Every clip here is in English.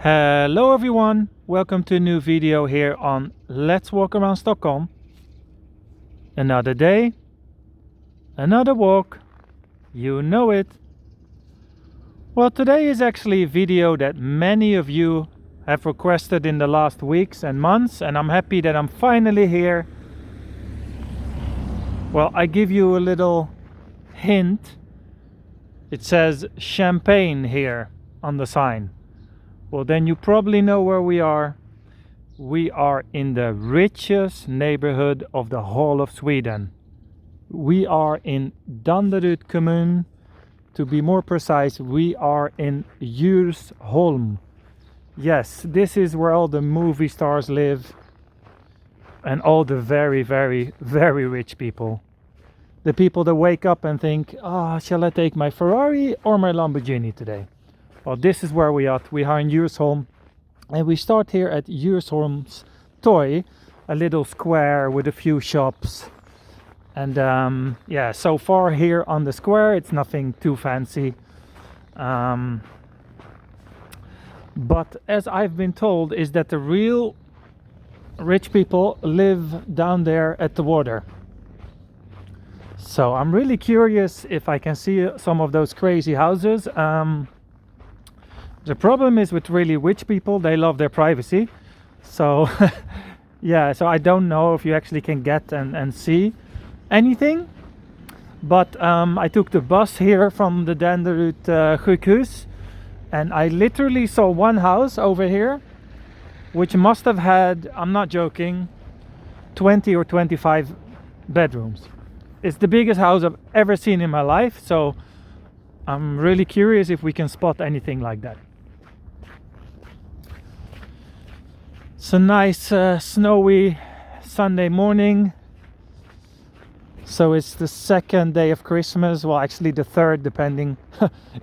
Hello everyone, welcome to a new video here on Let's Walk Around Stockholm. Another day, another walk, you know it. Well, today is actually a video that many of you have requested in the last weeks and months, and I'm happy that I'm finally here. Well, I give you a little hint. It says champagne here on the sign. Well, then you probably know where we are. We are in the richest neighborhood of the whole of Sweden. We are in Danderyd kommun. To be more precise, we are in Djursholm. Yes, this is where all the movie stars live and all the very, very, very rich people. The people that wake up and think, shall I take my Ferrari or my Lamborghini today? Well, this is where we are. We are in Djursholm, and we start here at Djursholm's Toy, a little square with a few shops. And so far here on the square, it's nothing too fancy. But as I've been told, is that the real rich people live down there at the water. So I'm really curious if I can see some of those crazy houses. The problem is with really rich people, they love their privacy. So so I don't know if you actually can get and see anything. But I took the bus here from the Danderyd sjukhus, and I literally saw one house over here which must have had, I'm not joking, 20 or 25 bedrooms. It's the biggest house I've ever seen in my life, so I'm really curious if we can spot anything like that. It's a nice snowy Sunday morning. So it's the second day of Christmas, well actually the third depending.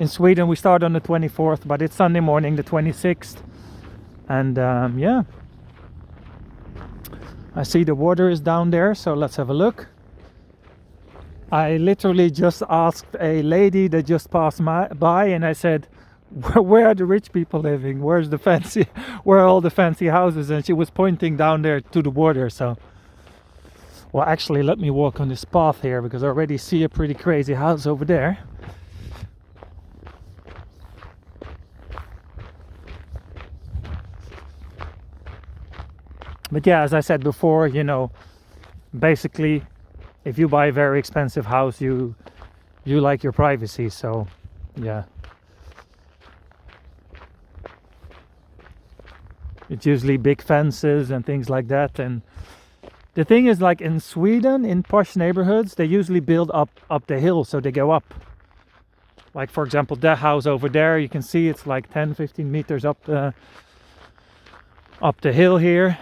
In Sweden we start on the 24th, but it's Sunday morning the 26th. And I see the water is down there, so let's have a look. I literally just asked a lady that just passed by, and I said, where are the rich people living? Where are all the fancy houses? And she was pointing down there to the water. So, well, actually, let me walk on this path here because I already see a pretty crazy house over there. But yeah, as I said before, basically, if you buy a very expensive house, you like your privacy. So, yeah. It's usually big fences and things like that. And the thing is, like in Sweden, in posh neighborhoods, they usually build up the hill, so they go up. Like, for example, that house over there, you can see it's like 10-15 meters up the hill here.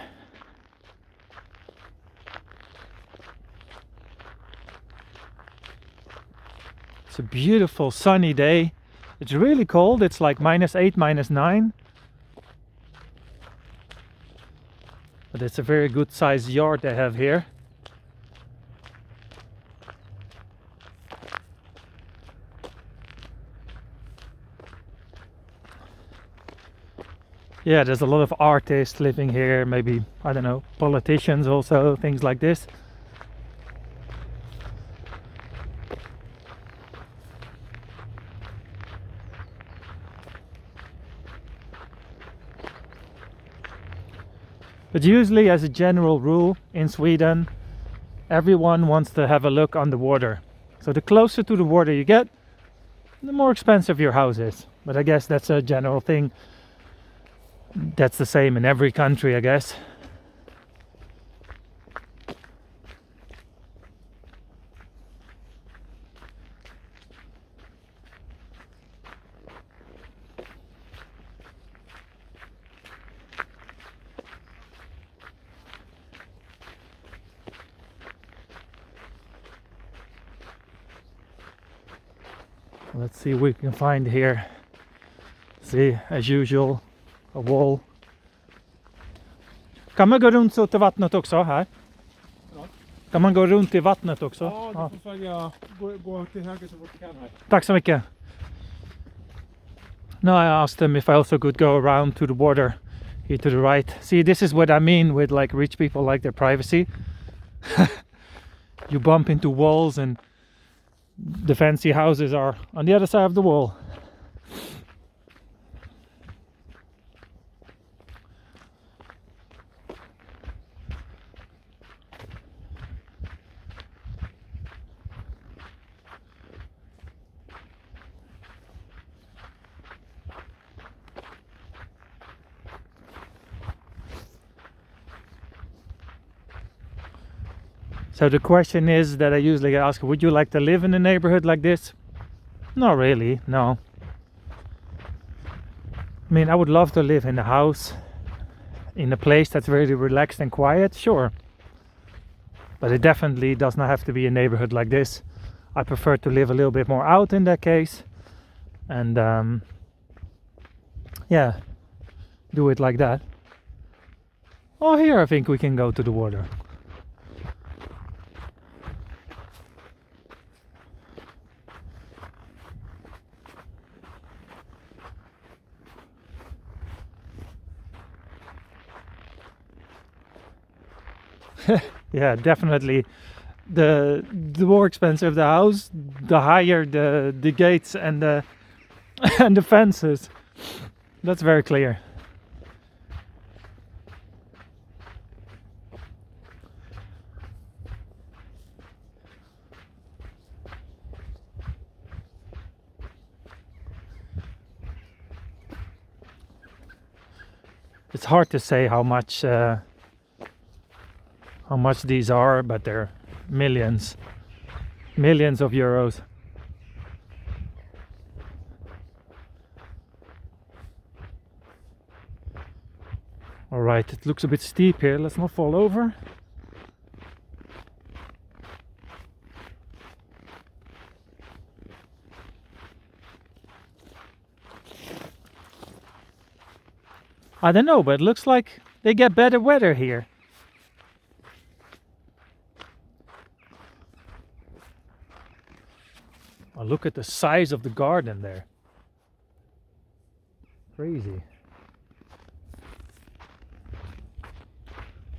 It's a beautiful sunny day. It's really cold. It's like -8, -9. But it's a very good sized yard they have here. Yeah, there's a lot of artists living here, maybe, I don't know, politicians also, things like this. But usually, as a general rule in Sweden, everyone wants to have a look on the water. So the closer to the water you get, the more expensive your house is. But I guess that's a general thing. That's the same in every country, I guess. Let's see what we can find here. See, as usual, a wall. Kan man gå runt så till vattnet också här? Ja. Kan man gå runt i vattnet också? Ja, du får gå till höger så fort du kan här. Tack så mycket. No, I asked them if I also could go around to the border here to the right. See, this is what I mean with like rich people like their privacy. You bump into walls and the fancy houses are on the other side of the wall. So the question is that I usually get asked, would you like to live in a neighborhood like this? Not really, no. I mean, I would love to live in a house, in a place that's very relaxed and quiet, sure. But it definitely does not have to be a neighborhood like this. I prefer to live a little bit more out in that case. And yeah, do it like that. Oh, here I think we can go to the water. Yeah, definitely. The more expensive the house, the higher the gates and the and the fences. That's very clear. It's hard to say how much these are, but they're millions of euros. All right, it looks a bit steep here. Let's not fall over. I don't know, but it looks like they get better weather here. Oh, look at the size of the garden there. Crazy.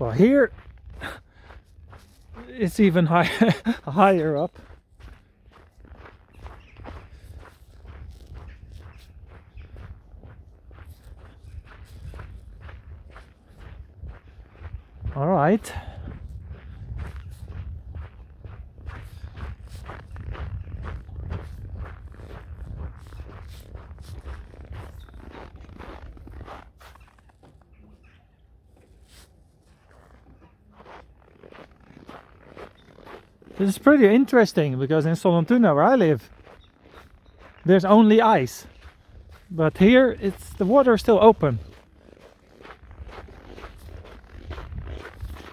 Well, here it's even higher up. All right. This is pretty interesting because in Sollentuna, where I live, there's only ice, but here the water is still open,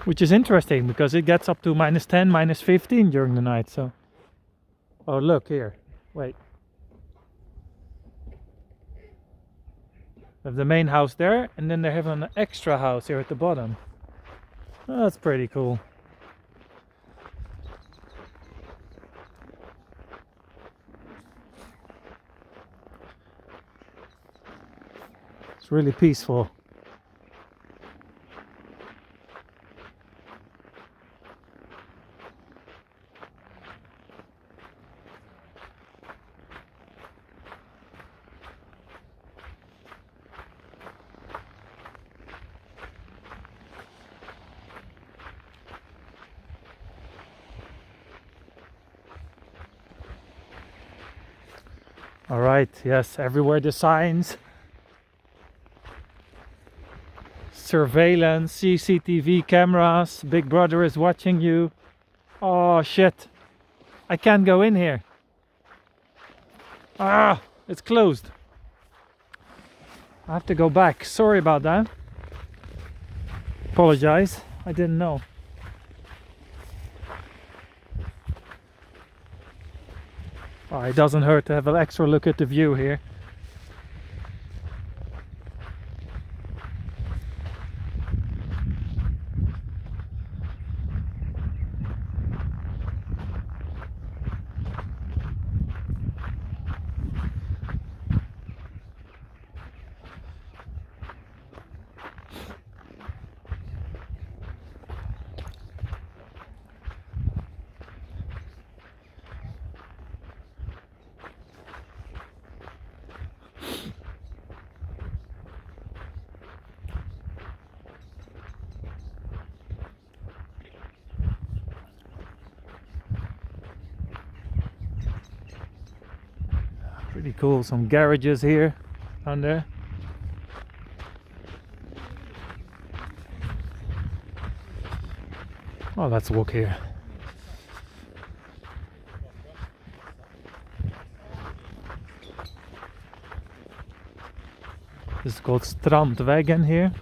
which is interesting because it gets up to -10, -15 during the night. So, oh look here, wait, they have the main house there, and then they have an extra house here at the bottom. Oh, that's pretty cool. It's really peaceful. All right, yes, everywhere the signs. Surveillance, CCTV cameras, Big Brother is watching you. Oh shit, I can't go in here. Ah, it's closed. I have to go back, sorry about that. Apologize, I didn't know. Oh, it doesn't hurt to have an extra look at the view here. Pretty cool. Some garages here, down there. Oh, let's walk here. This is called Strandvägen here.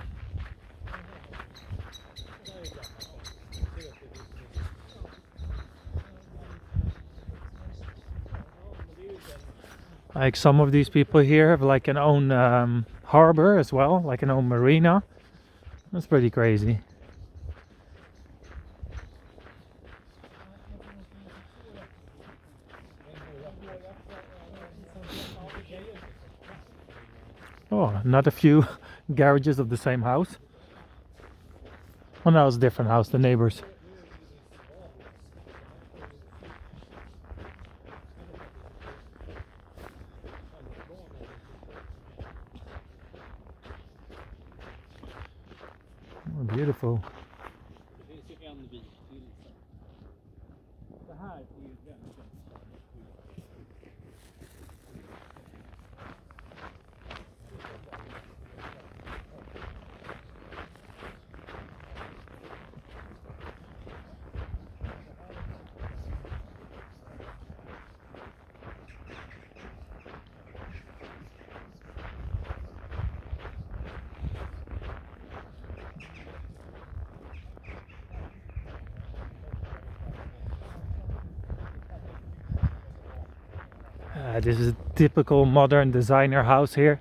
Like some of these people here have like an own harbor as well, like an own marina. That's pretty crazy. Oh, not a few garages of the same house. Oh, no, it's a different house, the neighbors. Oh, beautiful. This is a typical modern designer house here.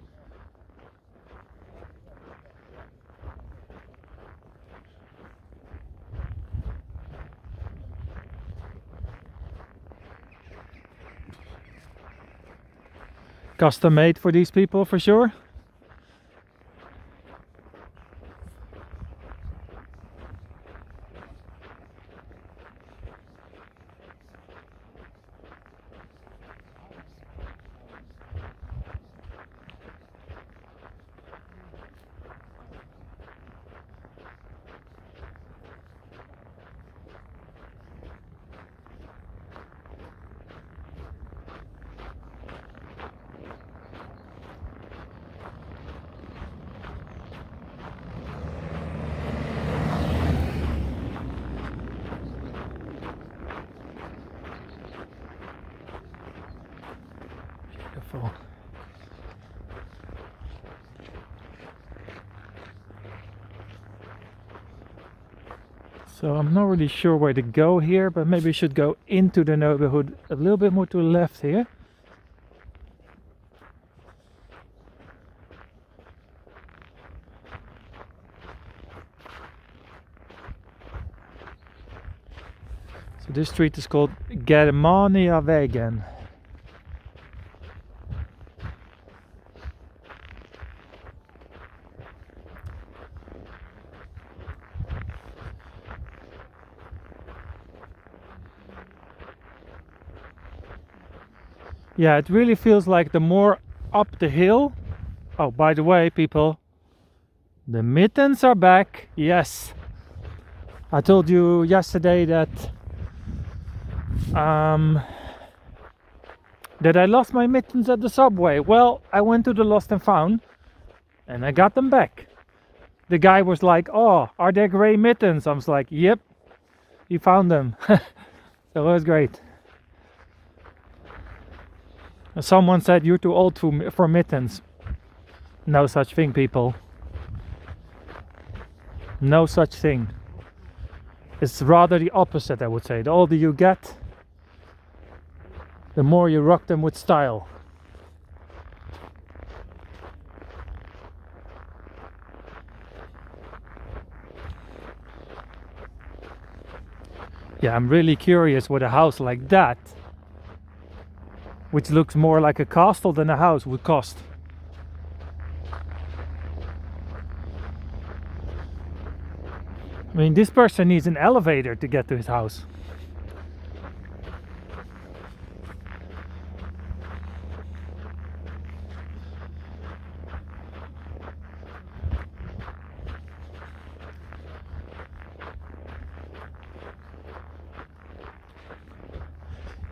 Custom made for these people for sure. Beautiful. So I'm not really sure where to go here, but maybe we should go into the neighborhood a little bit more to the left here. So this street is called Germaniavägen. Yeah, it really feels like the more up the hill. Oh, by the way, people, the mittens are back. Yes, I told you yesterday that that I lost my mittens at the subway. Well, I went to the lost and found and I got them back. The guy was like, "Oh, are they gray mittens?" I was like, "Yep, he found them." So it was great. Someone said you're too old for mittens. No such thing, people. No such thing. It's rather the opposite, I would say. The older you get, the more you rock them with style. Yeah, I'm really curious what a house like that, which looks more like a castle than a house, would cost. I mean, this person needs an elevator to get to his house.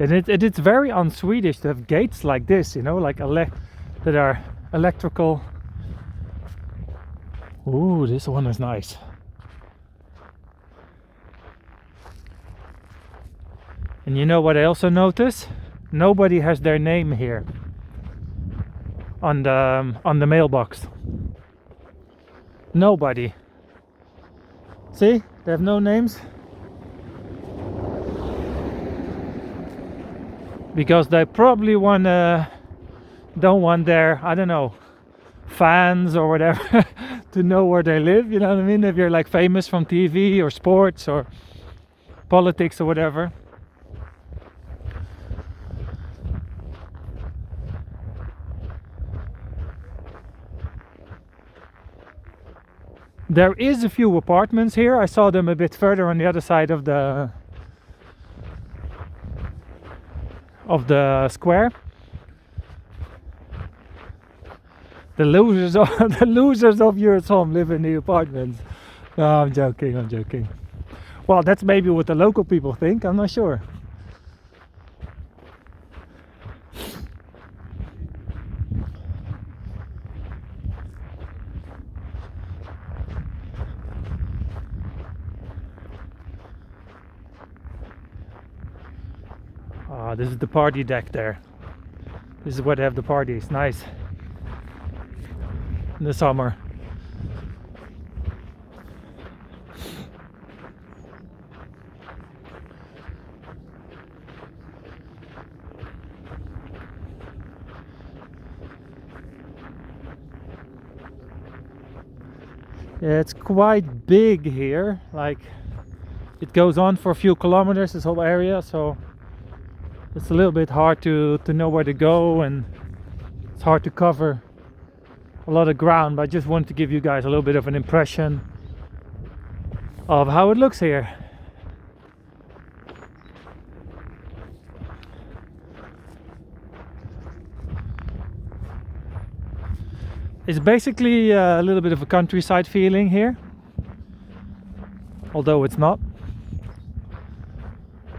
And it's very un-Swedish to have gates like this, you know, like that are electrical. Ooh, this one is nice. And you know what I also notice? Nobody has their name here on the mailbox. Nobody. See? They have no names. Because they probably don't want their, I don't know, fans or whatever to know where they live, you know what I mean? If you're like famous from TV or sports or politics or whatever. There is a few apartments here. I saw them a bit further on the other side of the square. The losers of Djursholm live in the apartments. No, I'm joking. Well, that's maybe what the local people think. I'm not sure. This is the party deck there. This is where they have the parties. Nice. In the summer. Yeah, it's quite big here. Like, it goes on for a few kilometers, this whole area, so it's a little bit hard to know where to go, and it's hard to cover a lot of ground, but I just wanted to give you guys a little bit of an impression of how it looks here. It's basically a little bit of a countryside feeling here, although it's not.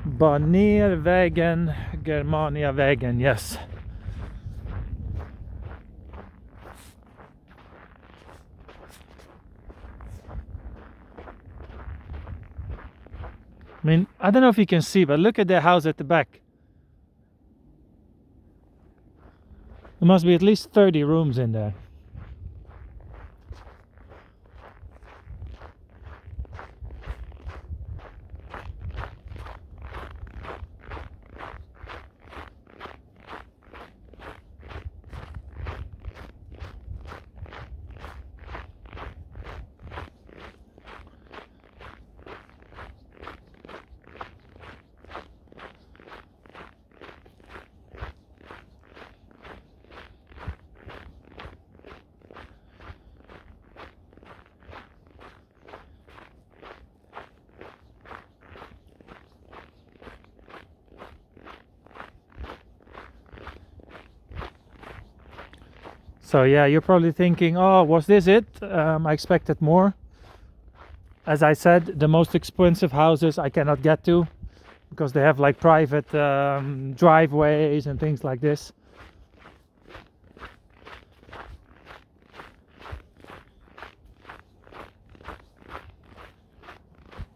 Banervägen, Germaniavägen, yes. I mean, I don't know if you can see, but look at the house at the back. There must be at least 30 rooms in there. So yeah, you're probably thinking, oh, was this it? I expected more. As I said, the most expensive houses I cannot get to because they have like private driveways and things like this.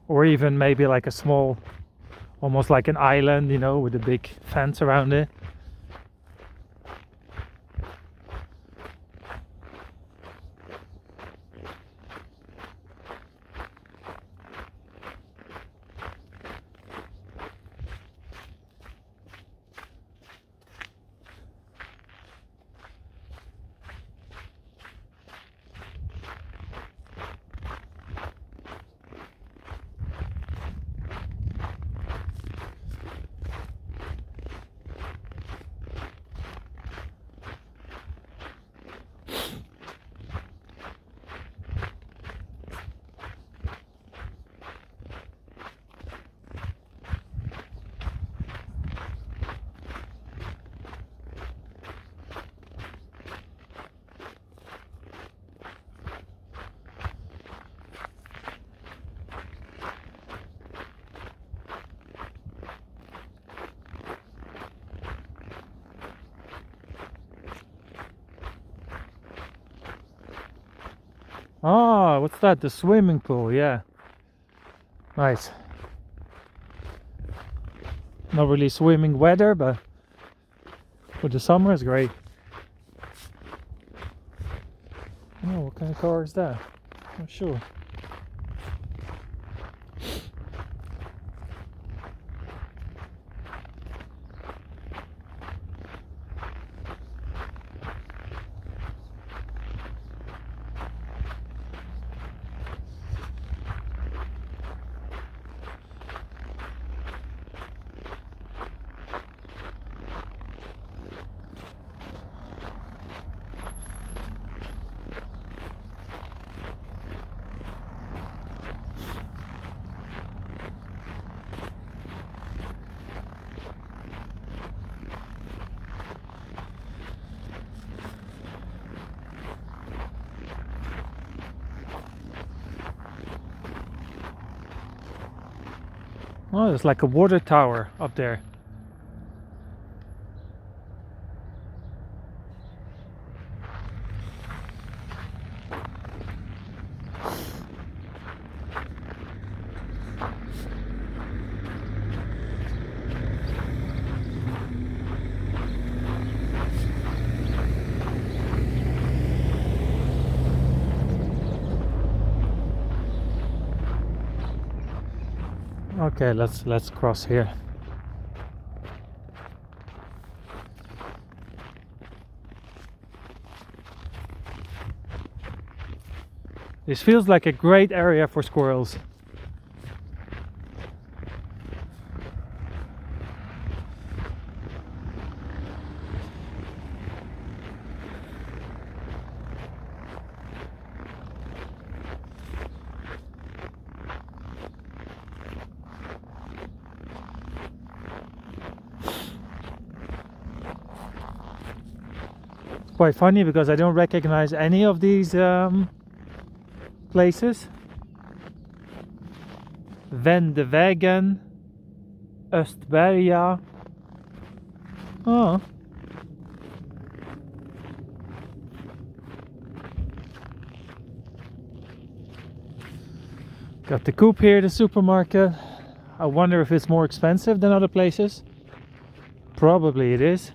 Or even maybe like a small, almost like an island, you know, with a big fence around it. Ah, what's that? The swimming pool, yeah. Nice. Not really swimming weather, but for the summer it's great. Oh, what kind of car is that? Not sure. Oh, there's like a water tower up there. Okay, let's cross here. This feels like a great area for squirrels. Quite funny because I don't recognize any of these places. Vendevägen, Östberga. Oh. Got the Coop here, the supermarket. I wonder if it's more expensive than other places. Probably it is.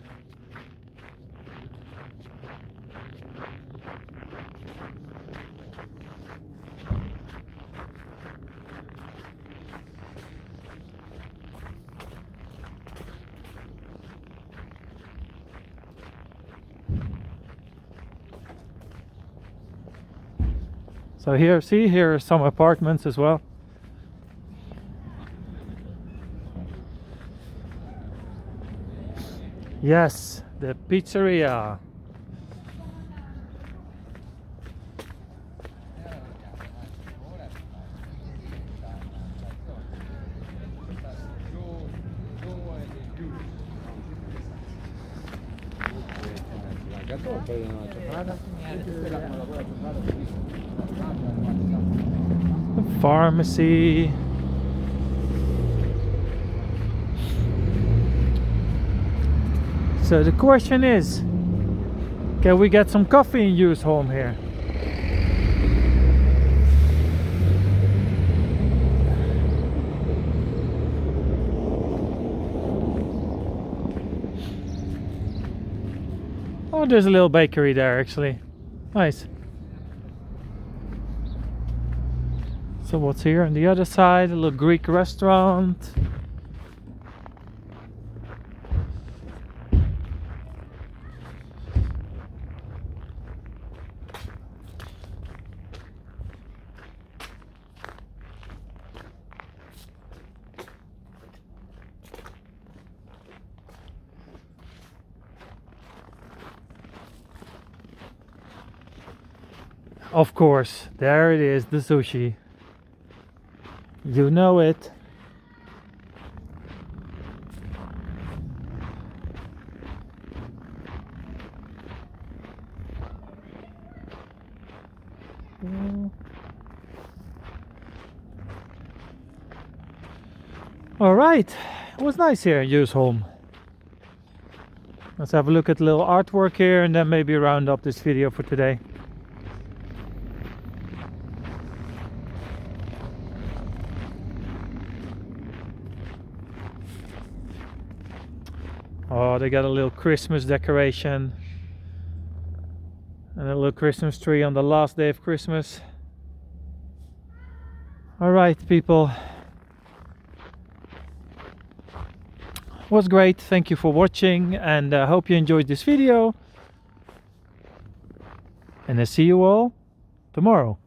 So here, see, here are some apartments as well. Yes, the pizzeria. The pharmacy. So the question is, can we get some coffee in Djursholm here? Oh, there's a little bakery there actually. Nice. So what's here on the other side? A little Greek restaurant. Of course, there it is, the sushi. You know it. All right, it was nice here in Djursholm. Let's have a look at a little artwork here and then maybe round up this video for today. Oh, they got a little Christmas decoration and a little Christmas tree on the last day of Christmas. All right, people. Was great. Thank you for watching, and I hope you enjoyed this video. And I see you all tomorrow.